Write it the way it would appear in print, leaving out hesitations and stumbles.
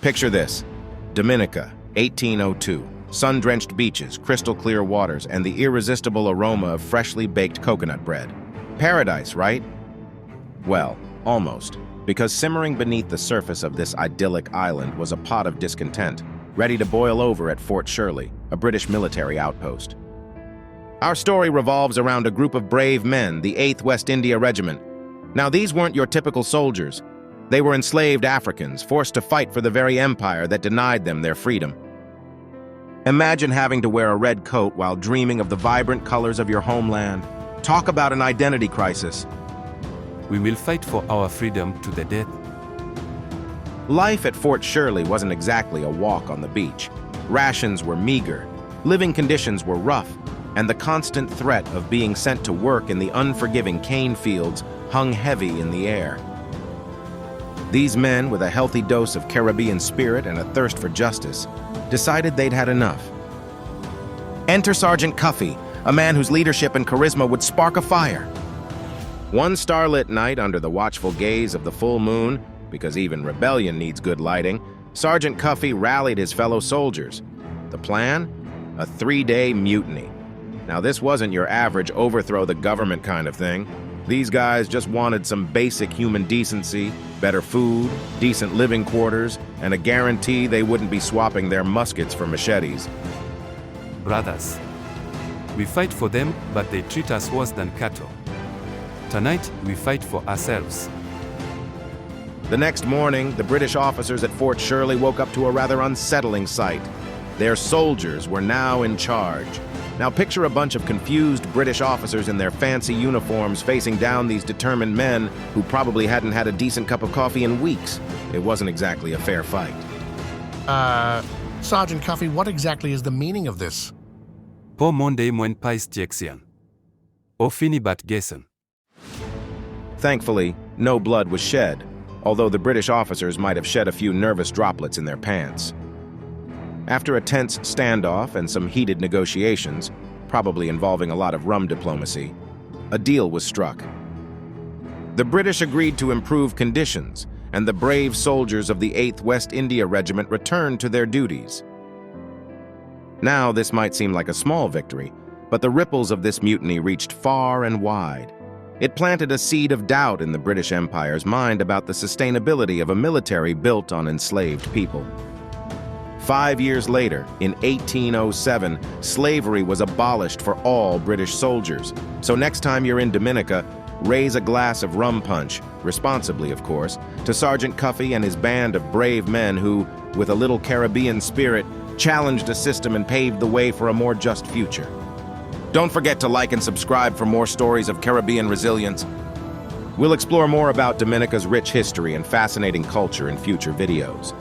Picture this: Dominica, 1802. Sun-drenched beaches, crystal-clear waters, and the irresistible aroma of freshly baked coconut bread. Paradise, right? Well, almost, because simmering beneath the surface of this idyllic island was a pot of discontent, ready to boil over at Fort Shirley, a British military outpost. Our story revolves around a group of brave men, the 8th West India Regiment. Now, these weren't your typical soldiers. They were enslaved Africans, forced to fight for the very empire that denied them their freedom. Imagine having to wear a red coat while dreaming of the vibrant colors of your homeland. Talk about an identity crisis. We will fight for our freedom to the death. Life at Fort Shirley wasn't exactly a walk on the beach. Rations were meager, living conditions were rough, and the constant threat of being sent to work in the unforgiving cane fields hung heavy in the air. These men, with a healthy dose of Caribbean spirit and a thirst for justice, decided they'd had enough. Enter Sergeant Cuffy, a man whose leadership and charisma would spark a fire. One starlit night, under the watchful gaze of the full moon, because even rebellion needs good lighting, Sergeant Cuffy rallied his fellow soldiers. The plan? A 3-day mutiny. Now, this wasn't your average overthrow the government kind of thing. These guys just wanted some basic human decency, better food, decent living quarters, and a guarantee they wouldn't be swapping their muskets for machetes. Brothers, we fight for them, but they treat us worse than cattle. Tonight, we fight for ourselves. The next morning, the British officers at Fort Shirley woke up to a rather unsettling sight. Their soldiers were now in charge. Now picture a bunch of confused British officers in their fancy uniforms facing down these determined men who probably hadn't had a decent cup of coffee in weeks. It wasn't exactly a fair fight. Sergeant Cuffy, what exactly is the meaning of this? Po Monday mwen pais jexian. O fini bat gesen. Thankfully, no blood was shed, although the British officers might have shed a few nervous droplets in their pants. After a tense standoff and some heated negotiations, probably involving a lot of rum diplomacy, a deal was struck. The British agreed to improve conditions, and the brave soldiers of the 8th West India Regiment returned to their duties. Now, this might seem like a small victory, but the ripples of this mutiny reached far and wide. It planted a seed of doubt in the British Empire's mind about the sustainability of a military built on enslaved people. 5 years later, in 1807, slavery was abolished for all British soldiers. So next time you're in Dominica, raise a glass of rum punch, responsibly of course, to Sergeant Cuffy and his band of brave men who, with a little Caribbean spirit, challenged a system and paved the way for a more just future. Don't forget to like and subscribe for more stories of Caribbean resilience. We'll explore more about Dominica's rich history and fascinating culture in future videos.